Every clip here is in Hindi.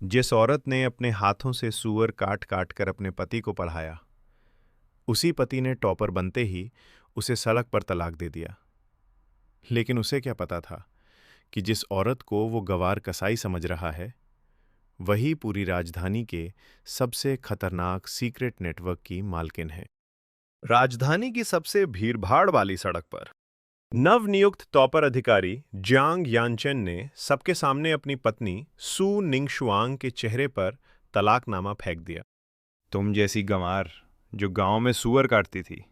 जिस औरत ने अपने हाथों से सूअर काट काट कर अपने पति को पढ़ाया, उसी पति ने टॉपर बनते ही उसे सड़क पर तलाक दे दिया। लेकिन उसे क्या पता था कि जिस औरत को वो गंवार कसाई समझ रहा है, वही पूरी राजधानी के सबसे खतरनाक सीक्रेट नेटवर्क की मालकिन है। राजधानी की सबसे भीड़भाड़ वाली सड़क पर नवनियुक्त टॉपर अधिकारी जियांग यानचेन ने सबके सामने अपनी पत्नी सू निंगशुआंग के चेहरे पर तलाकनामा फेंक दिया। तुम जैसी गंवार जो गांव में सूअर काटती थी,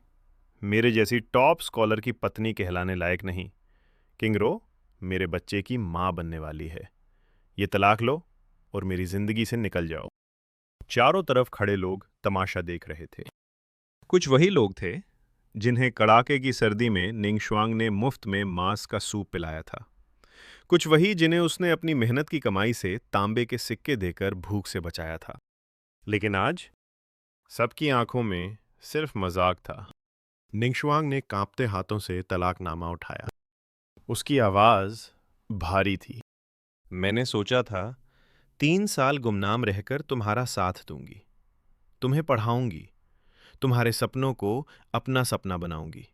मेरे जैसी टॉप स्कॉलर की पत्नी कहलाने लायक नहीं। किंगरो मेरे बच्चे की मां बनने वाली है। ये तलाक लो और मेरी जिंदगी से निकल जाओ। चारों तरफ खड़े लोग तमाशा देख रहे थे। कुछ वही लोग थे जिन्हें कड़ाके की सर्दी में निंगशुआंग ने मुफ्त में मांस का सूप पिलाया था। कुछ वही जिन्हें उसने अपनी मेहनत की कमाई से तांबे के सिक्के देकर भूख से बचाया था। लेकिन आज सबकी आंखों में सिर्फ मजाक था। निंगशुआंग ने कांपते हाथों से तलाकनामा उठाया। उसकी आवाज भारी थी। मैंने सोचा था 3 साल गुमनाम रहकर तुम्हारा साथ दूंगी, तुम्हें पढ़ाऊंगी, तुम्हारे सपनों को अपना सपना बनाऊंगी,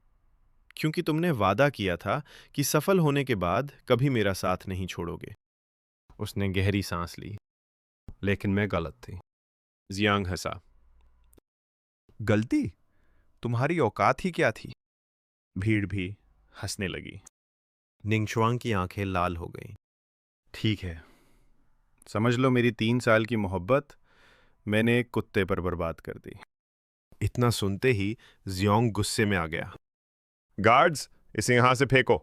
क्योंकि तुमने वादा किया था कि सफल होने के बाद कभी मेरा साथ नहीं छोड़ोगे। उसने गहरी सांस ली। लेकिन मैं गलत थी। जियांग हंसा। गलती? तुम्हारी औकात ही क्या थी? भीड़ भी हंसने लगी। निंगशुआंग की आंखें लाल हो गईं। ठीक है, समझ लो मेरी 3 साल की मोहब्बत मैंने एक कुत्ते पर बर्बाद कर दी। इतना सुनते ही जियांग गुस्से में आ गया। गार्ड्स, इसे यहां से फेंको।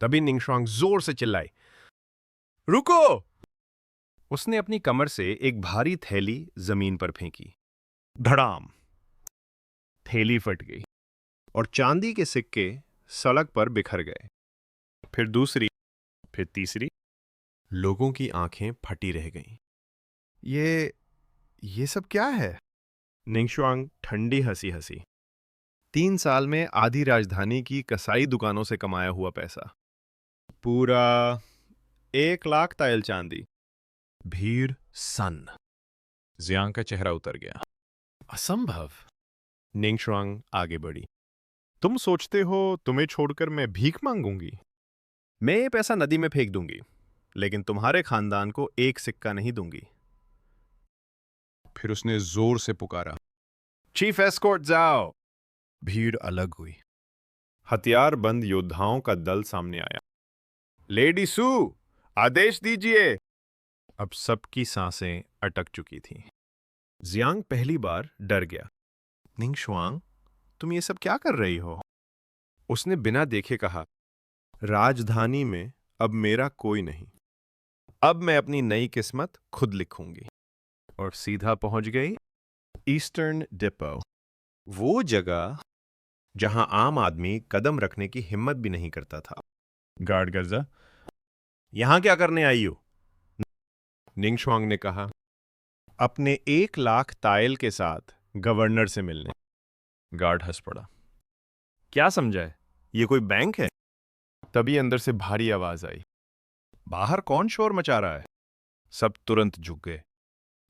तभी निंगशुआंग जोर से चिल्लाई, रुको! उसने अपनी कमर से एक भारी थैली जमीन पर फेंकी। धड़ाम! थैली फट गई और चांदी के सिक्के सड़क पर बिखर गए। फिर दूसरी, फिर तीसरी। लोगों की आंखें फटी रह गईं। ये सब क्या है? निंगशुआंग ठंडी हंसी हंसी। 3 साल में आधी राजधानी की कसाई दुकानों से कमाया हुआ पैसा। पूरा 1 लाख तायल चांदी। भीड़ सन्न। जियांग का चेहरा उतर गया। असंभव। निंगशुआंग आगे बढ़ी। तुम सोचते हो तुम्हें छोड़कर मैं भीख मांगूंगी? मैं ये पैसा नदी में फेंक दूंगी, लेकिन तुम्हारे खानदान को एक सिक्का नहीं दूंगी। फिर उसने जोर से पुकारा, चीफ एस्कॉर्ट जाओ! भीड़ अलग हुई। हथियार बंद योद्धाओं का दल सामने आया। लेडी सू, आदेश दीजिए! अब सबकी सांसें अटक चुकी थीं। जियांग पहली बार डर गया। निंगशुआंग, तुम ये सब क्या कर रही हो? उसने बिना देखे कहा, राजधानी में अब मेरा कोई नहीं। अब मैं अपनी नई किस्मत खुद लिखूंगी। और सीधा पहुंच गई ईस्टर्न डिपो, वो जगह जहां आम आदमी कदम रखने की हिम्मत भी नहीं करता था। गार्ड गर्जा, यहां क्या करने आई हो? निंगशुआंग ने कहा, अपने 1 लाख तायल के साथ गवर्नर से मिलने। गार्ड हंस पड़ा। क्या समझा है, ये कोई बैंक है? तभी अंदर से भारी आवाज आई, बाहर कौन शोर मचा रहा है? सब तुरंत झुक गए।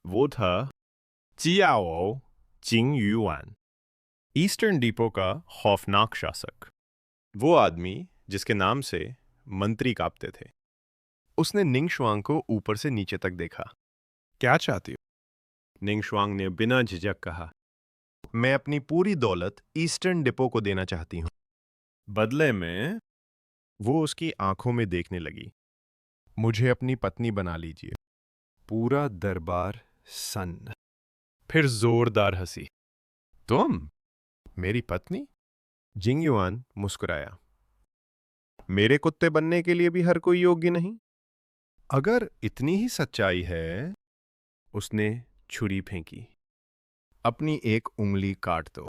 वो था चियाओ चिंग युआन, ईस्टर्न डिपो का खौफनाक शासक। वो आदमी जिसके नाम से मंत्री कांपते थे। उसने निंगशुआंग को ऊपर से नीचे तक देखा। क्या चाहती हो? निंगशुआंग ने बिना झिझक कहा, मैं अपनी पूरी दौलत ईस्टर्न डिपो को देना चाहती हूं। बदले में वो उसकी आंखों में देखने लगी। मुझे अपनी पत्नी बना लीजिए। पूरा दरबार सन्न। फिर जोरदार हंसी। तुम मेरी पत्नी? जिंग युआन मुस्कुराया। मेरे कुत्ते बनने के लिए भी हर कोई योग्य नहीं। अगर इतनी ही सच्चाई है, उसने छुरी फेंकी। अपनी एक उंगली काट दो।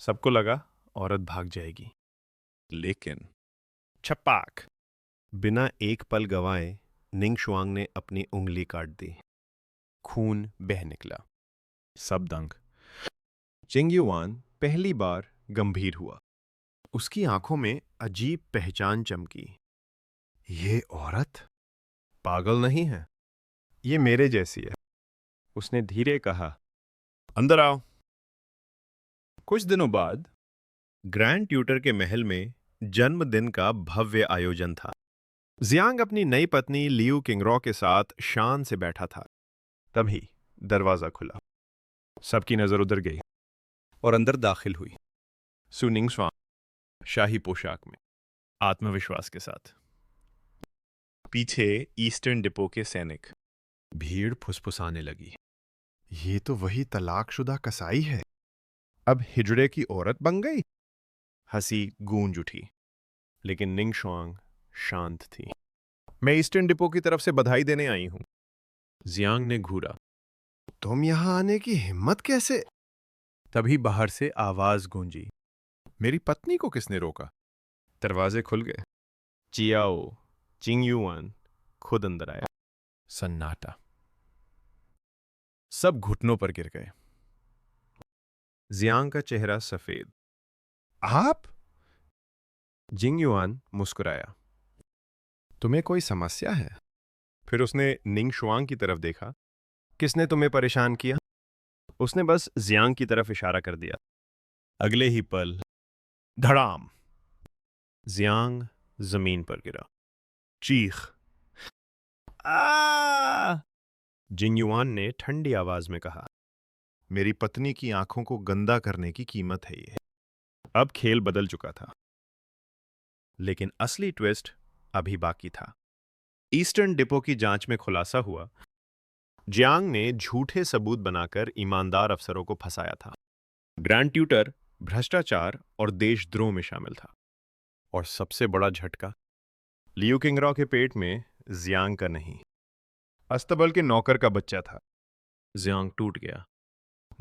सबको लगा औरत भाग जाएगी, लेकिन छपाक! बिना एक पल गवाए निंगशुआंग ने अपनी उंगली काट दी। खून बह निकला। सब दंग। जिंग युआन पहली बार गंभीर हुआ। उसकी आंखों में अजीब पहचान चमकी। ये औरत पागल नहीं है। ये मेरे जैसी है, उसने धीरे कहा। अंदर आओ। कुछ दिनों बाद ग्रैंड ट्यूटर के महल में जन्मदिन का भव्य आयोजन था। जियांग अपनी नई पत्नी लियू किंगरॉ के साथ शान से बैठा था। तभी दरवाजा खुला। सबकी नजर उधर गई और अंदर दाखिल हुई सु निंगश्वांग शाही पोशाक में, आत्मविश्वास के साथ। पीछे ईस्टर्न डिपो के सैनिक। भीड़ फुसफुसाने लगी। ये तो वही तलाकशुदा कसाई है, अब हिजड़े की औरत बन गई। हंसी गूंज उठी, लेकिन निंगश्वांग शांत थी। मैं ईस्टर्न डिपो की तरफ से बधाई देने आई हूं। जियांग ने घूरा। तुम यहां आने की हिम्मत कैसे? तभी बाहर से आवाज गूंजी। मेरी पत्नी को किसने रोका? दरवाजे खुल गए। चियाओ चिंगयुआन खुद अंदर आया। सन्नाटा। सब घुटनों पर गिर गए। जियांग का चेहरा सफेद। आप? जिंगयुआन मुस्कुराया। तुम्हें कोई समस्या है? फिर उसने निंगशुआंग की तरफ देखा। किसने तुम्हें परेशान किया? उसने बस जियांग की तरफ इशारा कर दिया। अगले ही पल धड़ाम, जियांग जमीन पर गिरा। चीख। आ! जिंगयुआन ने ठंडी आवाज में कहा, मेरी पत्नी की आंखों को गंदा करने की कीमत है ये। अब खेल बदल चुका था, लेकिन असली ट्विस्ट अभी बाकी था। ईस्टर्न डिपो की जांच में खुलासा हुआ, जियांग ने झूठे सबूत बनाकर ईमानदार अफसरों को फंसाया था। ग्रैंड ट्यूटर भ्रष्टाचार और देशद्रोह में शामिल था। और सबसे बड़ा झटका, लियू किंगरॉ के पेट में जियांग का नहीं, अस्तबल के नौकर का बच्चा था। जियांग टूट गया।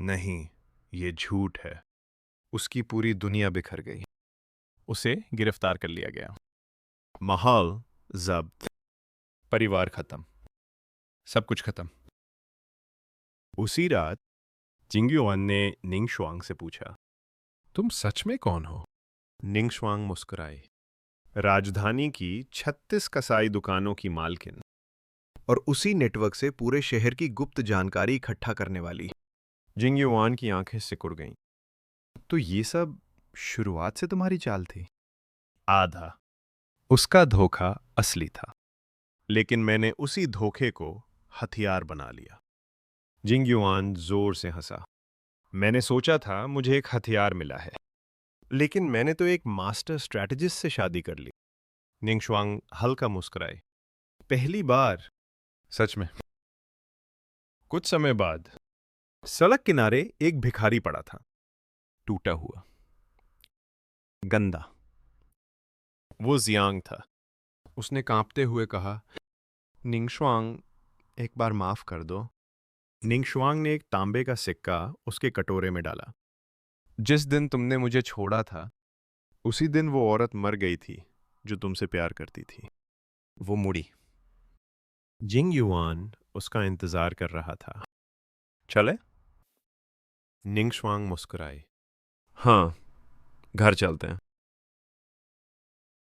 नहीं, ये झूठ है। उसकी पूरी दुनिया बिखर गई। उसे गिरफ्तार कर लिया गया। महल जब्त, परिवार खत्म, सब कुछ खत्म। उसी रात जिंगयुआन ने निंगशुआंग से पूछा, तुम सच में कौन हो? निंगशुआंग मुस्कुराए। राजधानी की 36 कसाई दुकानों की मालकिन, और उसी नेटवर्क से पूरे शहर की गुप्त जानकारी इकट्ठा करने वाली। जिंगयुआन की आंखें सिकुड़ गईं। तो ये सब शुरुआत से तुम्हारी चाल थी? आधा। उसका धोखा असली था, लेकिन मैंने उसी धोखे को हथियार बना लिया। जिंगयुआन जोर से हंसा। मैंने सोचा था मुझे एक हथियार मिला है, लेकिन मैंने तो एक मास्टर स्ट्रैटेजिस्ट से शादी कर ली। निंगशुआंग हल्का मुस्कुराए। पहली बार? सच में। कुछ समय बाद सड़क किनारे एक भिखारी पड़ा था, टूटा हुआ, गंदा। वो जियांग था। उसने कांपते हुए कहा, निंगशुआंग, एक बार माफ कर दो। निंगशुआंग ने एक तांबे का सिक्का उसके कटोरे में डाला। जिस दिन तुमने मुझे छोड़ा था, उसी दिन वो औरत मर गई थी जो तुमसे प्यार करती थी। वो मुड़ी। जिंगयुआन उसका इंतजार कर रहा था। चले? निंगशुआंग मुस्कुराए। हाँ, घर चलते हैं।